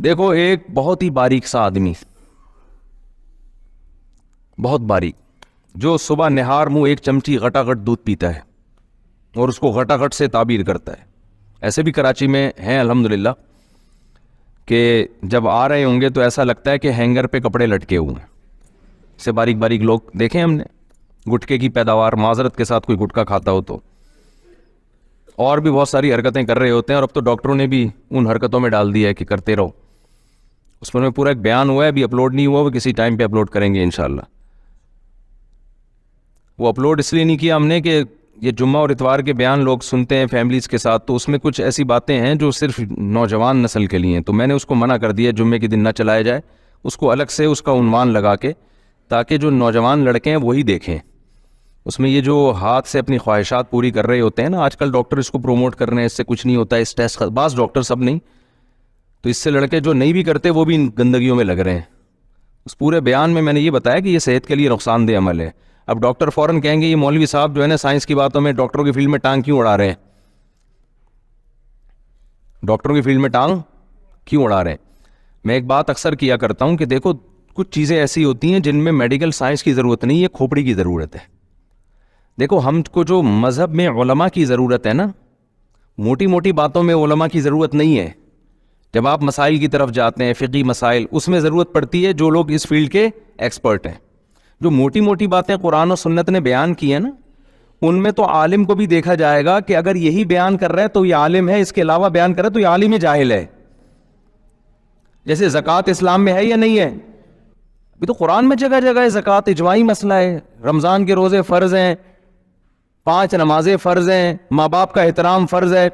دیکھو ایک بہت ہی باریک سا آدمی، بہت باریک، جو صبح نہار منہ ایک چمچی غٹا غٹ دودھ پیتا ہے اور اس کو غٹا غٹ سے تعبیر کرتا ہے. ایسے بھی کراچی میں ہیں الحمدللہ کہ جب آ رہے ہوں گے تو ایسا لگتا ہے کہ ہینگر پہ کپڑے لٹکے ہوئے ہیں. سے باریک باریک لوگ دیکھیں ہم نے. گٹکے کی پیداوار، معذرت کے ساتھ کوئی گٹکا کھاتا ہو تو، اور بھی بہت ساری حرکتیں کر رہے ہوتے ہیں، اور اب تو ڈاکٹروں نے بھی ان حرکتوں میں ڈال دیا ہے کہ کرتے رہو. اس میں پورا ایک بیان ہوا ہے، ابھی اپلوڈ نہیں ہوا، وہ کسی ٹائم پہ اپلوڈ کریں گے انشاءاللہ. وہ اپلوڈ اس لیے نہیں کیا ہم نے کہ یہ جمعہ اور اتوار کے بیان لوگ سنتے ہیں فیملیز کے ساتھ، تو اس میں کچھ ایسی باتیں ہیں جو صرف نوجوان نسل کے لیے ہیں، تو میں نے اس کو منع کر دیا جمعے کے دن نہ چلایا جائے. اس کو الگ سے اس کا عنوان لگا کے، تاکہ جو نوجوان لڑکے ہیں وہی دیکھیں. اس میں یہ جو ہاتھ سے اپنی خواہشات پوری کر رہے ہوتے ہیں نا، آج کل ڈاکٹر اس کو پروموٹ کر رہے ہیں، اس سے کچھ نہیں ہوتا ہے، اس ٹیسٹ، بعض ڈاکٹر سب نہیں، تو اس سے لڑکے جو نہیں بھی کرتے وہ بھی ان گندگیوں میں لگ رہے ہیں. اس پورے بیان میں نے یہ بتایا کہ یہ صحت کے لیے نقصان دہ عمل ہے. اب ڈاکٹر فوراً کہیں گے یہ مولوی صاحب جو ہے نا سائنس کی باتوں میں ڈاکٹروں کی فیلڈ میں ٹانگ کیوں اڑا رہے ہیں، ڈاکٹروں کی فیلڈ میں ٹانگ کیوں اڑا رہے ہیں. میں ایک بات اکثر کیا کرتا ہوں کہ دیکھو کچھ چیزیں ایسی ہوتی ہیں جن میں میڈیکل سائنس کی ضرورت نہیں ہے، کھوپڑی کی ضرورت ہے. دیکھو ہم کو جو مذہب میں علماء کی ضرورت ہے نا، موٹی موٹی باتوں میں علماء کی ضرورت نہیں ہے. جب آپ مسائل کی طرف جاتے ہیں، فقہی مسائل، اس میں ضرورت پڑتی ہے جو لوگ اس فیلڈ کے ایکسپرٹ ہیں. جو موٹی موٹی باتیں قرآن و سنت نے بیان کی ہیں نا، ان میں تو عالم کو بھی دیکھا جائے گا کہ اگر یہی بیان کر رہا ہے تو یہ عالم ہے، اس کے علاوہ بیان کر رہا ہے تو یہ عالم جاہل ہے. جیسے زکوٰۃ اسلام میں ہے یا نہیں ہے؟ ابھی تو قرآن میں جگہ جگہ ہے زکوٰۃ، اجماعی مسئلہ ہے. رمضان کے روزے فرض ہیں، 5 نمازیں فرض ہیں، ماں باپ کا احترام فرض ہے.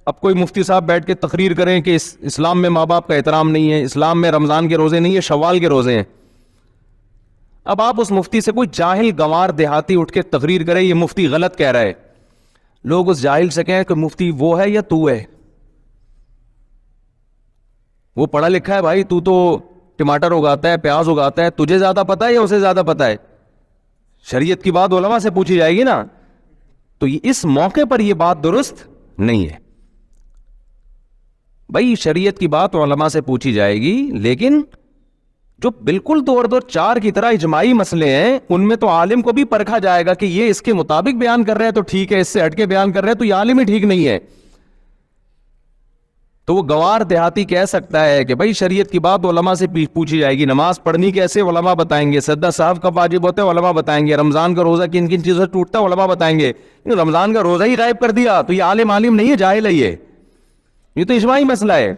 اب کوئی مفتی صاحب بیٹھ کے تقریر کریں کہ اسلام میں ماں باپ کا احترام نہیں ہے، اسلام میں رمضان کے روزے نہیں ہے، شوال کے روزے ہیں. اب آپ اس مفتی سے، کوئی جاہل گنوار دیہاتی اٹھ کے تقریر کرے یہ مفتی غلط کہہ رہا ہے، لوگ اس جاہل سے کہیں کہ مفتی وہ ہے یا تو ہے؟ وہ پڑھا لکھا ہے بھائی، تو ٹماٹر اگاتا ہے، پیاز اگاتا ہے، تجھے زیادہ پتا ہے یا اسے زیادہ پتا ہے؟ شریعت کی بات علماء سے پوچھی جائے گی نا. تو اس موقع پر یہ بات درست نہیں ہے بھائی. شریعت کی بات علماء سے پوچھی جائے گی، لیکن جو بالکل 2 اور 2 4 کی طرح اجماعی مسئلے ہیں ان میں تو عالم کو بھی پرکھا جائے گا کہ یہ اس کے مطابق بیان کر رہے ہیں تو ٹھیک ہے، اس سے ہٹ کے بیان کر رہے ہیں تو یہ عالم ہی ٹھیک نہیں ہے. تو وہ گوار دیہاتی کہہ سکتا ہے کہ بھائی شریعت کی بات علماء سے پوچھی جائے گی، نماز پڑھنی کیسے علماء بتائیں گے، سجدہ صاحب کب واجب ہوتا ہے علماء بتائیں گے، رمضان کا روزہ کن کن چیزوں سے ٹوٹتا ہے علماء بتائیں گے. رمضان کا روزہ ہی غائب کر دیا تو یہ عالم نہیں ہے، جاہل ہے. یہ تو اجماعی مسئلہ ہے.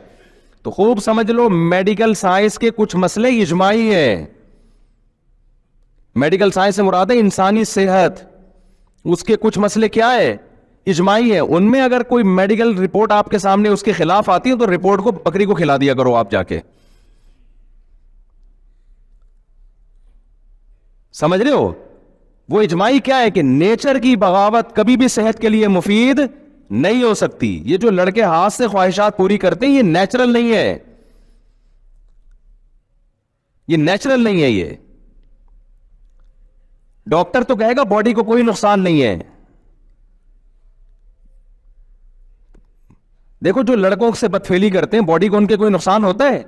تو خوب سمجھ لو، میڈیکل سائنس کے کچھ مسئلے اجماعی ہیں. میڈیکل سائنس سے مراد ہے انسانی صحت، اس کے کچھ مسئلے کیا ہے؟ اجماعی ہے. ان میں اگر کوئی میڈیکل رپورٹ آپ کے سامنے اس کے خلاف آتی ہے تو رپورٹ کو بکری کو کھلا دیا کرو آپ جا کے. سمجھ رہے ہو؟ وہ اجماعی کیا ہے کہ نیچر کی بغاوت کبھی بھی صحت کے لیے مفید نہیں ہو سکتی. یہ جو لڑکے ہاتھ سے خواہشات پوری کرتے ہیں یہ نیچرل نہیں ہے، یہ نیچرل نہیں ہے. یہ ڈاکٹر تو کہے گا باڈی کو کوئی نقصان نہیں ہے. دیکھو جو لڑکوں سے بدفعلی کرتے ہیں باڈی کو ان کے کوئی نقصان ہوتا ہے؟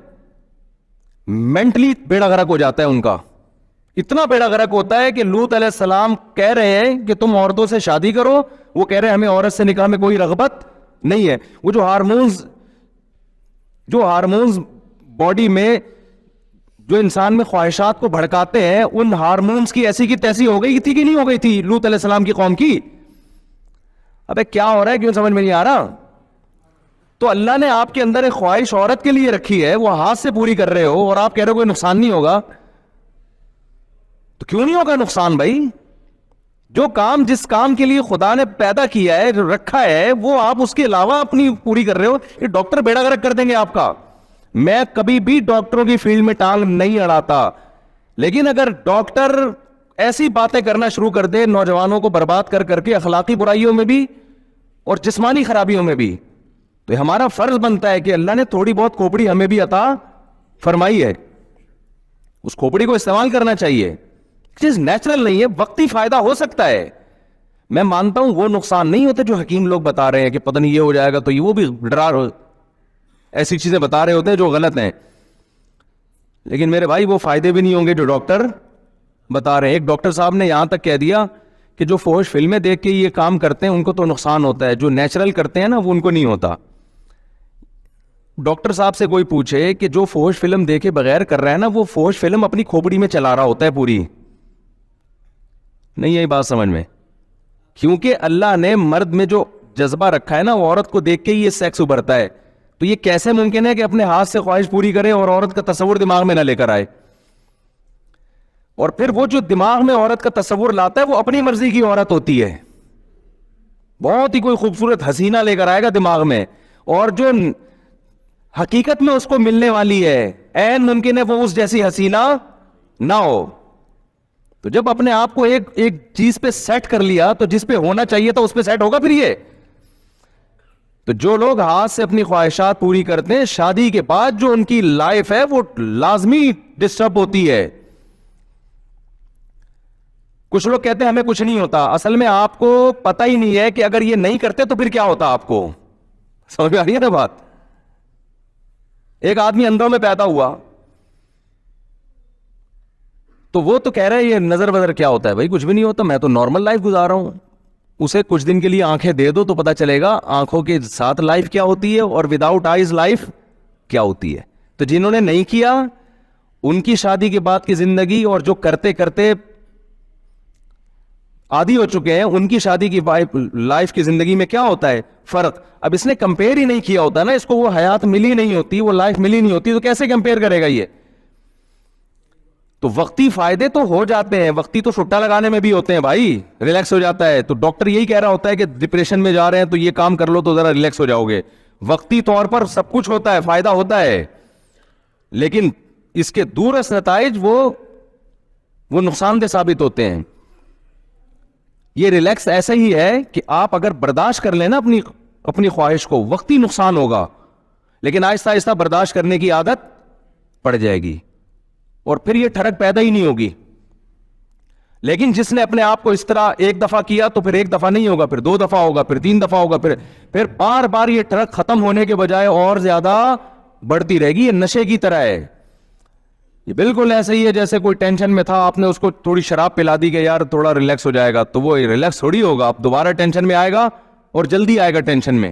مینٹلی بیڑا غرق ہو جاتا ہے ان کا. اتنا بیڑا غرق ہوتا ہے کہ لوط علیہ السلام کہہ رہے ہیں کہ تم عورتوں سے شادی کرو، وہ کہہ رہے ہیں ہمیں عورت سے نکاح میں کوئی رغبت نہیں ہے. وہ جو ہارمونز باڈی میں جو انسان میں خواہشات کو بھڑکاتے ہیں، ان ہارمونز کی ایسی کی تیسی ہو گئی تھی کہ نہیں ہو گئی تھی لوط علیہ السلام کی قوم کی؟ ابے کیا ہو رہا ہے، کیوں سمجھ میں نہیں آ رہا؟ تو اللہ نے آپ کے اندر ایک خواہش عورت کے لیے رکھی ہے، وہ ہاتھ سے پوری کر رہے ہو اور آپ کہہ رہے ہو کوئی نقصان نہیں ہوگا. تو کیوں نہیں ہوگا نقصان بھائی؟ جو کام، جس کام کے لیے خدا نے پیدا کیا ہے، جو رکھا ہے، وہ آپ اس کے علاوہ اپنی پوری کر رہے ہو. یہ ڈاکٹر بیڑا غرق کر دیں گے آپ کا. میں کبھی بھی ڈاکٹروں کی فیلڈ میں ٹانگ نہیں اڑاتا، لیکن اگر ڈاکٹر ایسی باتیں کرنا شروع کر دے نوجوانوں کو برباد کر کر کے، اخلاقی برائیوں میں بھی اور جسمانی خرابیوں میں بھی، تو ہمارا فرض بنتا ہے کہ اللہ نے تھوڑی بہت کھوپڑی ہمیں بھی عطا فرمائی ہے، اس کھوپڑی کو استعمال کرنا چاہیے. چیز نیچرل نہیں ہے، وقتی فائدہ ہو سکتا ہے. میں مانتا ہوں وہ نقصان نہیں ہوتے جو حکیم لوگ بتا رہے ہیں کہ پتہ نہیں یہ ہو جائے گا تو یہ، وہ بھی ڈرا ایسی چیزیں بتا رہے ہوتے ہیں جو غلط ہیں. لیکن میرے بھائی وہ فائدے بھی نہیں ہوں گے جو ڈاکٹر بتا رہے ہیں. ایک ڈاکٹر صاحب نے یہاں تک کہہ دیا کہ جو فحش فلمیں دیکھ کے یہ کام کرتے ہیں ان کو تو نقصان ہوتا ہے, جو نیچرل کرتے ہیں نا وہ ان کو نہیں ہوتا. ڈاکٹر صاحب سے کوئی پوچھے کہ جو فحش فلم دیکھے بغیر کر رہا ہے نا, وہ فحش فلم اپنی کھوپڑی میں چلا رہا ہوتا ہے پوری. نہیں, یہی بات سمجھ میں, کیونکہ اللہ نے مرد میں جو جذبہ رکھا ہے نا وہ عورت کو دیکھ کے ہی یہ سیکس ابھرتا ہے. تو یہ کیسے ممکن ہے کہ اپنے ہاتھ سے خواہش پوری کرے اور عورت کا تصور دماغ میں نہ لے کر آئے؟ اور پھر وہ جو دماغ میں عورت کا تصور لاتا ہے وہ اپنی مرضی کی عورت ہوتی ہے. بہت ہی کوئی خوبصورت حسینہ لے کر آئے گا دماغ میں, اور جو حقیقت میں اس کو ملنے والی ہے عین ممکن ہے وہ اس جیسی حسینہ نہ ہو. تو جب اپنے آپ کو ایک چیز پہ سیٹ کر لیا تو جس پہ ہونا چاہیے تھا اس پہ سیٹ ہوگا پھر یہ. تو جو لوگ ہاتھ سے اپنی خواہشات پوری کرتے ہیں, شادی کے بعد جو ان کی لائف ہے وہ لازمی ڈسٹرب ہوتی ہے. کچھ لوگ کہتے ہیں ہمیں کچھ نہیں ہوتا, اصل میں آپ کو پتہ ہی نہیں ہے کہ اگر یہ نہیں کرتے تو پھر کیا ہوتا آپ کو. سمجھ میں آ رہی ہے نا بات؟ ایک آدمی اندروں میں پیدا ہوا تو وہ تو کہہ رہا ہے یہ نظر وظر کیا ہوتا ہے, بھائی کچھ بھی نہیں ہوتا, میں تو نارمل لائف گزار رہا ہوں. اسے کچھ دن کے لیے آنکھیں دے دو تو پتا چلے گا آنکھوں کے ساتھ لائف کیا ہوتی ہے اور وداؤٹ آئیز لائف کیا ہوتی ہے. تو جنہوں نے نہیں کیا ان کی شادی کے بعد کی زندگی اور جو کرتے کرتے عادی ہو چکے ہیں ان کی شادی کی لائف کی زندگی میں کیا ہوتا ہے فرق. اب اس نے کمپیئر ہی نہیں کیا ہوتا نا, اس کو وہ حیات ملی نہیں ہوتی, وہ لائف ملی نہیں ہوتی, تو کیسے کمپیئر کرے گا یہ. تو وقتی فائدے تو ہو جاتے ہیں, وقتی تو چھٹا لگانے میں بھی ہوتے ہیں بھائی, ریلیکس ہو جاتا ہے. تو ڈاکٹر یہی کہہ رہا ہوتا ہے کہ ڈپریشن میں جا رہے ہیں تو یہ کام کر لو تو ذرا ریلیکس ہو جاؤ گے. وقتی طور پر سب کچھ ہوتا ہے, فائدہ ہوتا ہے, لیکن اس کے دور از نتائج وہ نقصان دہ ثابت ہوتے ہیں. یہ ریلیکس ایسا ہی ہے کہ آپ اگر برداشت کر لیں نا اپنی خواہش کو, وقتی نقصان ہوگا لیکن آہستہ آہستہ برداشت کرنے کی عادت پڑ جائے گی اور پھر یہ ٹھڑک پیدا ہی نہیں ہوگی. لیکن جس نے اپنے آپ کو اس طرح ایک دفعہ کیا تو پھر ایک دفعہ نہیں ہوگا, پھر 2 دفعہ ہوگا, پھر 3 دفعہ ہوگا, پھر بار بار یہ ٹھڑک ختم ہونے کے بجائے اور زیادہ بڑھتی رہے گی. یہ نشے کی طرح ہے. یہ بالکل ایسا ہی ہے جیسے کوئی ٹینشن میں تھا, آپ نے اس کو تھوڑی شراب پلا دی کہ یار تھوڑا ریلیکس ہو جائے گا, تو وہ ریلیکس تھوڑی ہوگا, آپ دوبارہ ٹینشن میں آئے گا اور جلدی آئے گا ٹینشن میں.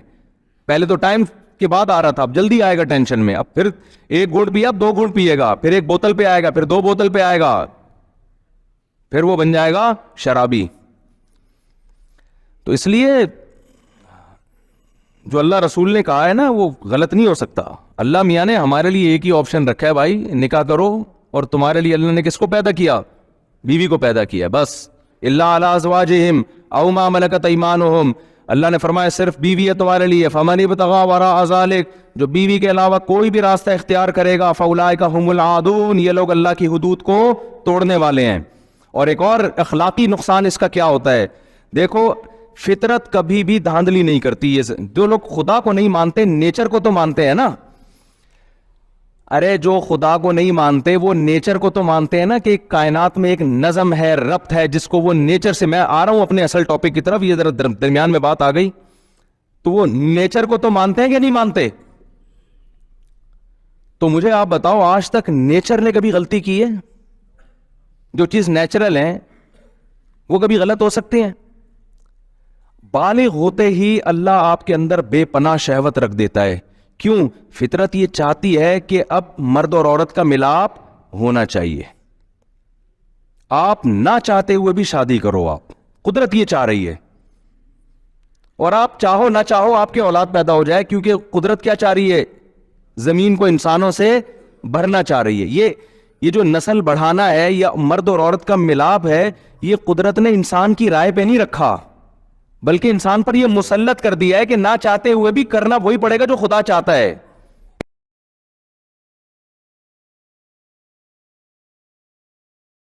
پہلے تو ٹائم کے بعد آ رہا تھا, اب جلدی آئے گا ٹینشن میں. اب پھر 1 گھونٹ پیا, اب 2 گھونٹ پیے گا, پھر 1 بوتل پہ آئے گا, پھر 2 بوتل پہ آئے گا, پھر وہ بن جائے گا شرابی. تو اس لیے جو اللہ رسول نے کہا ہے نا وہ غلط نہیں ہو سکتا. اللہ میاں نے ہمارے لیے ایک ہی آپشن رکھا ہے بھائی, نکاح کرو. اور تمہارے لیے اللہ نے کس کو پیدا کیا؟ بیوی کو پیدا کیا بس. الا علی ازواجہم او ما ملکت ایمانہم, اللہ نے فرمایا صرف بیوی ہے تمہارے لیے. فمن ابتغى وراء ذلک, جو بیوی کے علاوہ کوئی بھی راستہ اختیار کرے گا, فاولئک هم العادون, یہ لوگ اللہ کی حدود کو توڑنے والے ہیں. اور ایک اور اخلاقی نقصان اس کا کیا ہوتا ہے, دیکھو فطرت کبھی بھی دھاندلی نہیں کرتی. جو لوگ خدا کو نہیں مانتے نیچر کو تو مانتے ہیں نا. ارے جو خدا کو نہیں مانتے وہ نیچر کو تو مانتے ہیں نا, کہ کائنات میں ایک نظم ہے, ربط ہے, جس کو وہ نیچر سے, میں آ رہا ہوں اپنے اصل ٹاپک کی طرف, یہ ذرا درمیان میں بات آ گئی, تو وہ نیچر کو تو مانتے ہیں کہ نہیں مانتے؟ تو مجھے آپ بتاؤ آج تک نیچر نے کبھی غلطی کی ہے؟ جو چیز نیچرل ہے وہ کبھی غلط ہو سکتے ہیں؟ بالغ ہوتے ہی اللہ آپ کے اندر بے پناہ شہوت رکھ دیتا ہے. کیوں؟ فطرت یہ چاہتی ہے کہ اب مرد اور عورت کا ملاپ ہونا چاہیے. آپ نہ چاہتے ہوئے بھی شادی کرو, آپ قدرت یہ چاہ رہی ہے, اور آپ چاہو نہ چاہو آپ کے اولاد پیدا ہو جائے, کیونکہ قدرت کیا چاہ رہی ہے؟ زمین کو انسانوں سے بھرنا چاہ رہی ہے. یہ جو نسل بڑھانا ہے یا مرد اور عورت کا ملاپ ہے, یہ قدرت نے انسان کی رائے پہ نہیں رکھا, بلکہ انسان پر یہ مسلط کر دیا ہے کہ نہ چاہتے ہوئے بھی کرنا وہی پڑے گا جو خدا چاہتا ہے.